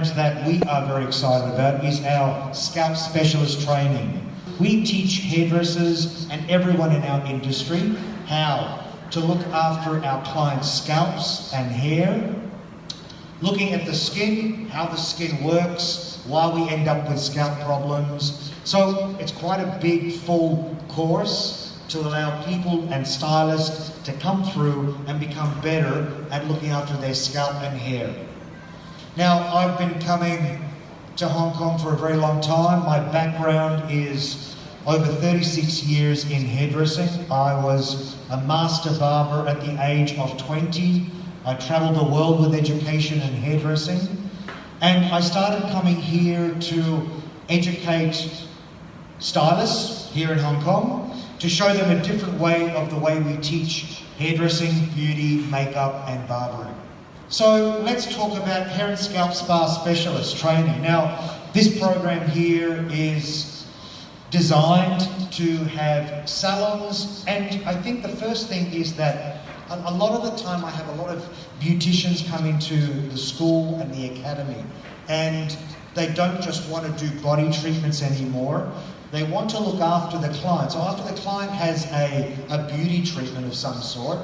programs that we are very excited about is our scalp specialist training. We teach hairdressers and everyone in our industry how to look after our clients' scalps and hair, looking at the skin, how the skin works, why we end up with scalp problems. So it's quite a big, full course to allow people and stylists to come through and become better at looking after their scalp and hair. Now, I've been coming to Hong Kong for a very long time. My background is over 36 years in hairdressing. I was a master barber at the age of 20. I travelled the world with education and hairdressing. And I started coming here to educate stylists here in Hong Kong, to show them a different way of the way we teach hairdressing, beauty, makeup and barbering. So let's talk about hair and scalp spa specialist training. Now, this program here is designed to have salons, and I think the first thing is that a lot of the time I have a lot of beauticians come into the school and the academy, and they don't just want to do body treatments anymore. They want to look after the client. So after the client has a beauty treatment of some sort,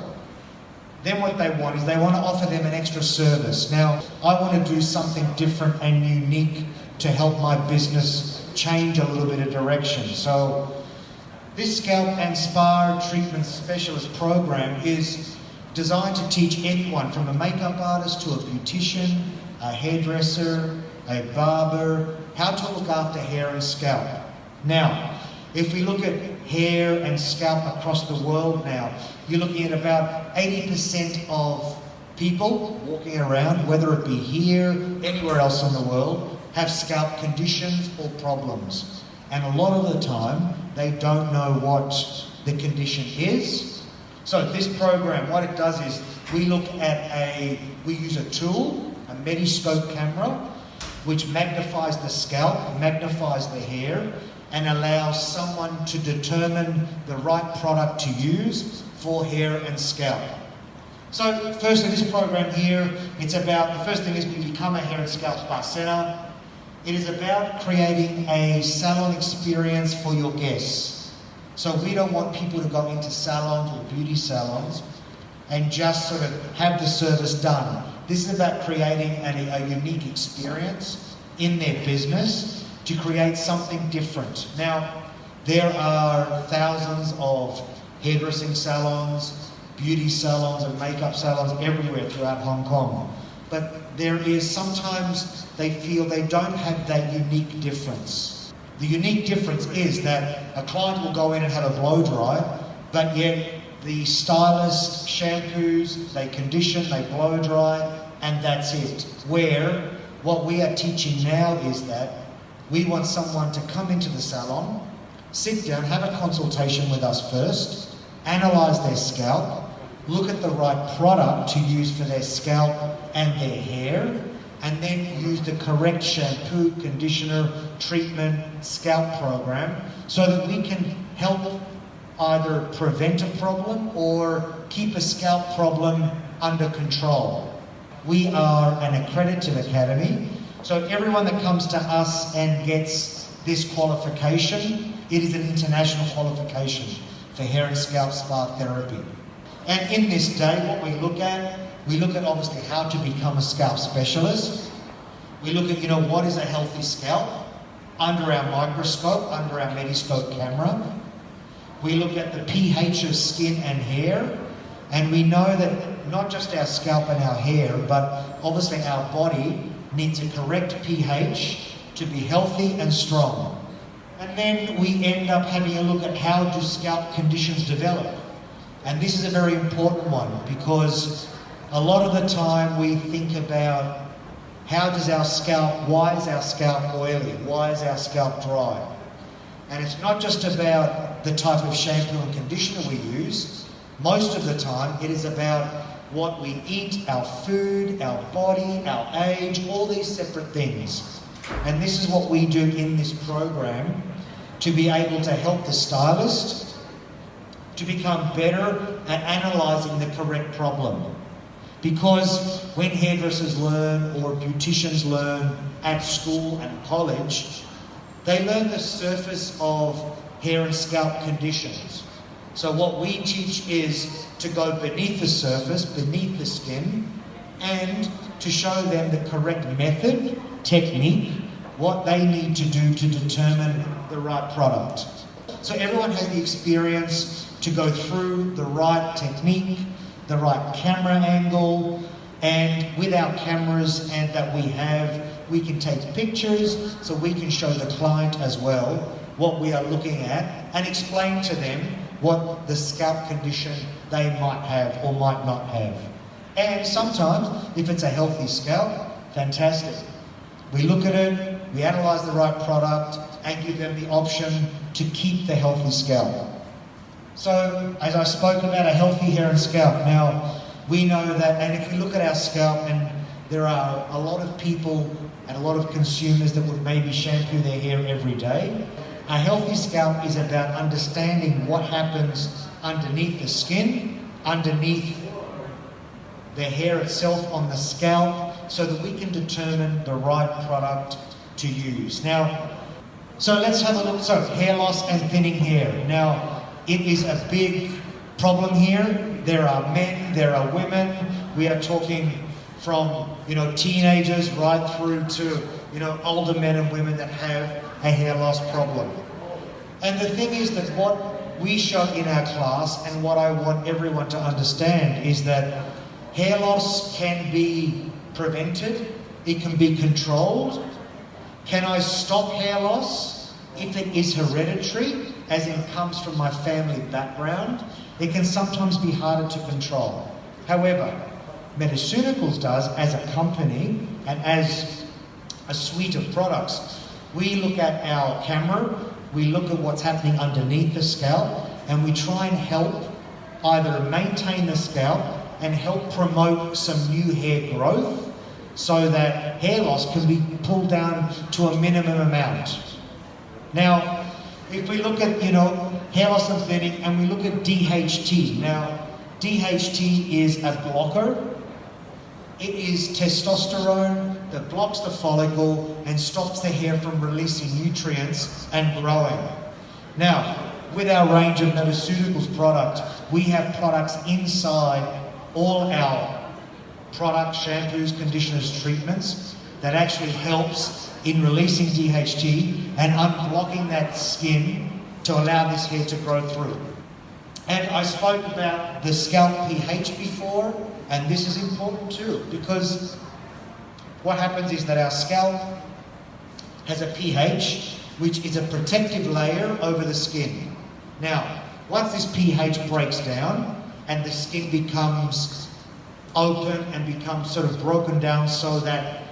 then what they want is they want to offer them an extra service. Now, I want to do something different and unique to help my business change a little bit of direction. So this scalp and spa treatment specialist program is designed to teach anyone from a makeup artist to a beautician, a hairdresser, a barber, how to look after hair and scalp. Now, if we look at hair and scalp across the world now, you're looking at about 80% of people walking around, whether it be here, anywhere else in the world, have scalp conditions or problems. And a lot of the time, they don't know what the condition is. So this program, what it does is we use a tool, a mediscope camera, which magnifies the scalp, magnifies the hair, and allows someone to determine the right product to use for hair and scalp. So firstly, this program here, it's about, the first thing is we become a hair and scalp spa centre. It is about creating a salon experience for your guests. So we don't want people to go into salons or beauty salons and just sort of have the service done. This is about creating a unique experience in their business to create something different. Now, there are thousands of hairdressing salons, beauty salons and makeup salons everywhere throughout Hong Kong. But there is sometimes they feel they don't have that unique difference. The unique difference is that a client will go in and have a blow dry, but yet the stylist shampoos, they condition, they blow dry, and that's it. Where what we are teaching now is that we want someone to come into the salon, sit down, have a consultation with us first, analyse their scalp, look at the right product to use for their scalp and their hair, and then use the correct shampoo, conditioner, treatment, scalp program so that we can help either prevent a problem or keep a scalp problem under control. We are an accredited academy, so everyone that comes to us and gets this qualification, it is an international qualification for hair and scalp spa therapy. And in this day, what we look at obviously how to become a scalp specialist. We look at, what is a healthy scalp under our microscope, under our mediscope camera. We look at the pH of skin and hair, and we know that not just our scalp and our hair, but obviously our body needs a correct pH to be healthy and strong. And then we end up having a look at how do scalp conditions develop. And this is a very important one because a lot of the time we think about why is our scalp oily? Why is our scalp dry? And it's not just about the type of shampoo and conditioner we use. Most of the time it is about what we eat, our food, our body, our age, all these separate things. And this is what we do in this program to be able to help the stylist to become better at analysing the correct problem. Because when hairdressers learn or beauticians learn at school and college, they learn the surface of hair and scalp conditions. So what we teach is to go beneath the surface, beneath the skin, and to show them the correct method, technique, what they need to do to determine the right product. So everyone has the experience to go through the right technique, the right camera angle, and with our cameras and that we have, we can take pictures so we can show the client as well what we are looking at and explain to them what the scalp condition they might have or might not have. And sometimes, if it's a healthy scalp, fantastic. We look at it, we analyse the right product, and give them the option to keep the healthy scalp. So, as I spoke about a healthy hair and scalp, now we know that, and if we look at our scalp, and there are a lot of people and a lot of consumers that would maybe shampoo their hair every day. A healthy scalp is about understanding what happens underneath the skin, underneath the hair itself on the scalp, so that we can determine the right product to use. Now, so let's have a look. So, hair loss and thinning hair. Now, it is a big problem here. There are men, there are women. We are talking from, teenagers right through to, older men and women that have a hair loss problem. And the thing is that what we show in our class and what I want everyone to understand is that hair loss can be prevented, it can be controlled. Can I stop hair loss if it is hereditary, as in comes from my family background? It can sometimes be harder to control. However, Mediceuticals does, as a company and as a suite of products, we look at our camera, we look at what's happening underneath the scalp, and we try and help either maintain the scalp and help promote some new hair growth so that hair loss can be pulled down to a minimum amount. Now, if we look at, hair loss and thinning, and we look at DHT. Now, DHT is a blocker. It is testosterone that blocks the follicle and stops the hair from releasing nutrients and growing. Now, with our range of Mediceuticals product, we have products inside all our products, shampoos, conditioners, treatments that actually helps in releasing DHT and unblocking that skin to allow this hair to grow through. And I spoke about the scalp pH before, and this is important too, because what happens is that our scalp has a pH, which is a protective layer over the skin. Now, once this pH breaks down and the skin becomes open and becomes sort of broken down so that,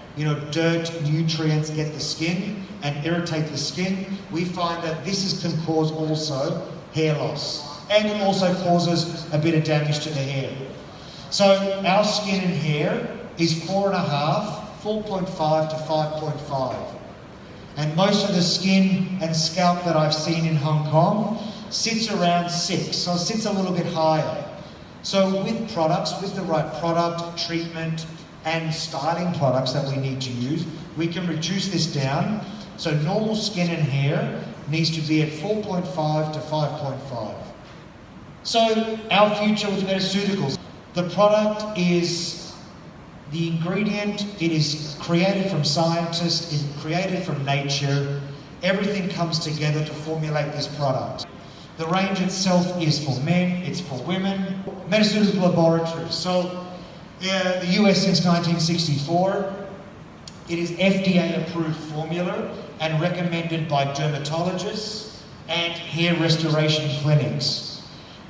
dirt, nutrients get the skin and irritate the skin, we find that this can cause also hair loss. And it also causes a bit of damage to the hair. So our skin and hair is 4.5 to 5.5. And most of the skin and scalp that I've seen in Hong Kong sits around 6, so it sits a little bit higher. So with products, with the right product, treatment, and styling products that we need to use, we can reduce this down. So normal skin and hair needs to be at 4.5 to 5.5. So our future with Mediceuticals, the product is the ingredient, it is created from scientists, it is created from nature. Everything comes together to formulate this product. The range itself is for men, it's for women. Mediceuticals Laboratories. So the US since 1964, it is FDA approved formula and recommended by dermatologists and hair restoration clinics.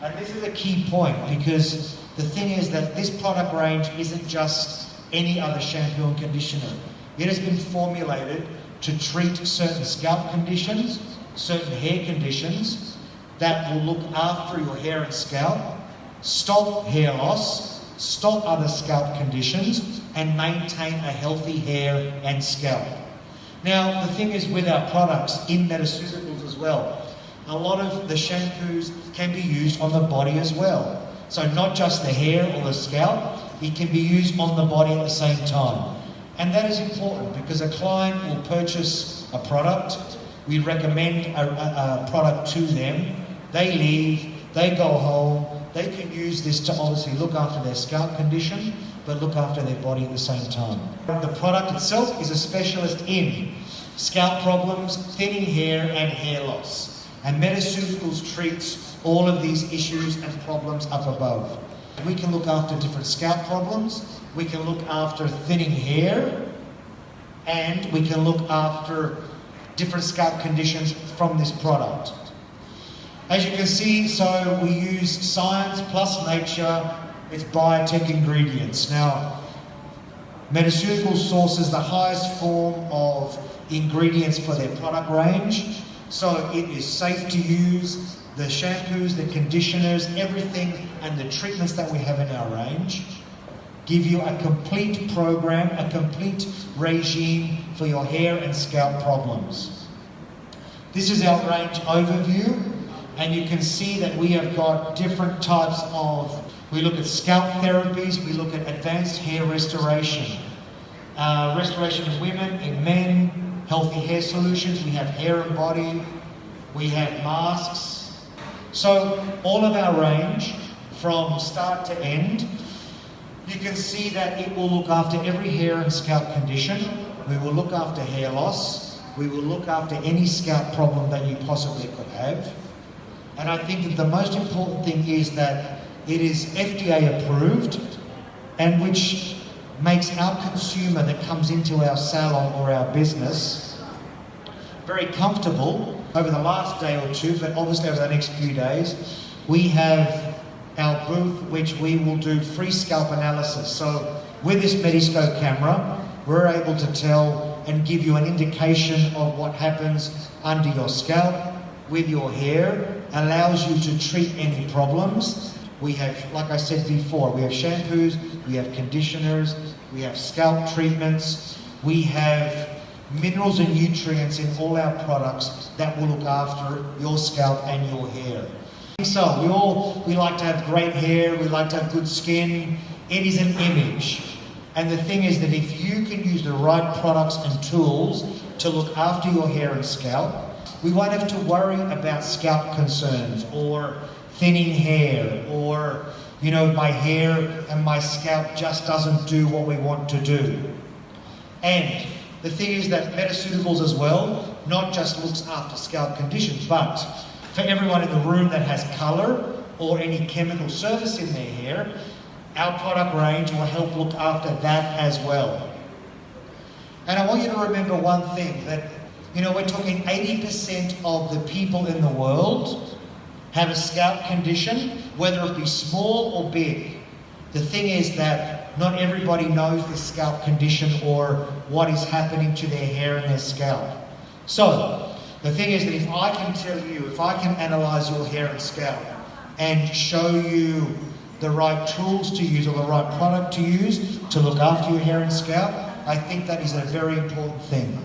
And this is a key point, because the thing is that this product range isn't just any other shampoo and conditioner. It has been formulated to treat certain scalp conditions, certain hair conditions that will look after your hair and scalp, stop hair loss, stop other scalp conditions, and maintain a healthy hair and scalp. Now, the thing is with our products in Mediceuticals as well, a lot of the shampoos can be used on the body as well. So not just the hair or the scalp, it can be used on the body at the same time. And that is important because a client will purchase a product, we recommend a product to them, they leave, they go home, they can use this to obviously look after their scalp condition, but look after their body at the same time. The product itself is a specialist in scalp problems, thinning hair and hair loss. And mediceuticals treats all of these issues and problems up above. We can look after different scalp problems, we can look after thinning hair, and we can look after different scalp conditions from this product. As you can see, so we use science plus nature, it's biotech ingredients. Now, mediceuticals sources the highest form of ingredients for their product range, so it is safe to use. The shampoos, the conditioners, everything, and the treatments that we have in our range give you a complete program, a complete regime for your hair and scalp problems. This is our range overview, and you can see that we have got different types of, we look at scalp therapies, we look at advanced hair restoration. Restoration in women, in men, healthy hair solutions, we have hair and body, we have masks. So all of our range, from start to end, you can see that it will look after every hair and scalp condition. We will look after hair loss. We will look after any scalp problem that you possibly could have. And I think that the most important thing is that it is FDA approved, and which makes our consumer that comes into our salon or our business very comfortable. Over the last day or two, but obviously over the next few days, we have our booth which we will do free scalp analysis. So with this Mediscope camera, we're able to tell and give you an indication of what happens under your scalp, with your hair, allows you to treat any problems. We have, like I said before, we have shampoos, we have conditioners, we have scalp treatments, we have minerals and nutrients in all our products that will look after your scalp and your hair. So we like to have great hair, we like to have good skin. It is an image. And the thing is that if you can use the right products and tools to look after your hair and scalp, we won't have to worry about scalp concerns or thinning hair or, you know, my hair and my scalp just doesn't do what we want to do. And the thing is that mediceuticals as well, not just looks after scalp conditions, but for everyone in the room that has colour or any chemical surface in their hair, our product range will help look after that as well. And I want you to remember one thing, that, you know, we're talking 80% of the people in the world have a scalp condition, whether it be small or big. The thing is that not everybody knows the scalp condition or what is happening to their hair and their scalp. So, the thing is that if I can tell you, if I can analyse your hair and scalp and show you the right tools to use or the right product to use to look after your hair and scalp, I think that is a very important thing.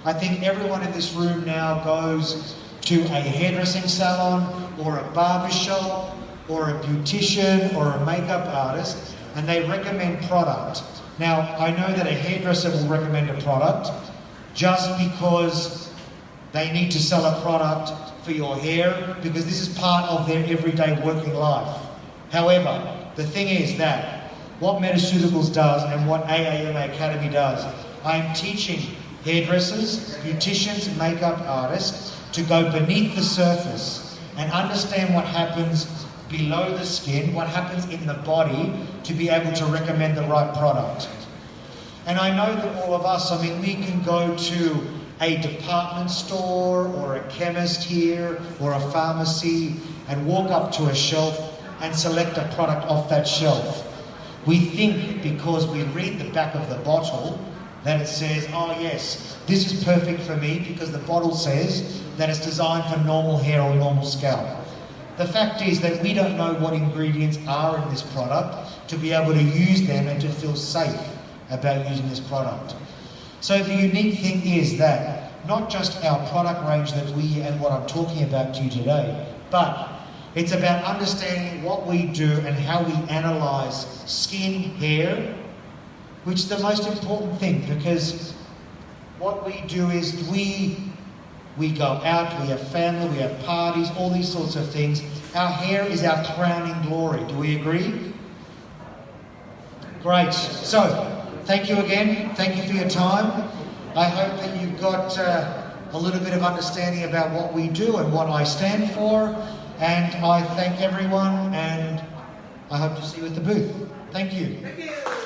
I think everyone in this room now goes to a hairdressing salon or a barber shop or a beautician or a makeup artist, and they recommend product. Now, I know that a hairdresser will recommend a product just because they need to sell a product for your hair, because this is part of their everyday working life. However, the thing is that what Mediceuticals does and what AAMA Academy does, I'm teaching hairdressers, beauticians, makeup artists to go beneath the surface and understand what happens below the skin, what happens in the body, to be able to recommend the right product. And I know that all of us, I mean, we can go to a department store or a chemist here or a pharmacy and walk up to a shelf and select a product off that shelf. We think because we read the back of the bottle that it says, oh yes, this is perfect for me because the bottle says that it's designed for normal hair or normal scalp. The fact is that we don't know what ingredients are in this product to be able to use them and to feel safe about using this product. So the unique thing is that not just our product range that we and what I'm talking about to you today, but It's about understanding what we do and how we analyse skin, hair, which is the most important thing, because what we do is we go out, we have family, we have parties, all these sorts of things. Our hair is our crowning glory. Do we agree? Great. So, thank you again. Thank you for your time. I hope that you've got a little bit of understanding about what we do and what I stand for. And I thank everyone, and I hope to see you at the booth. Thank you. Thank you.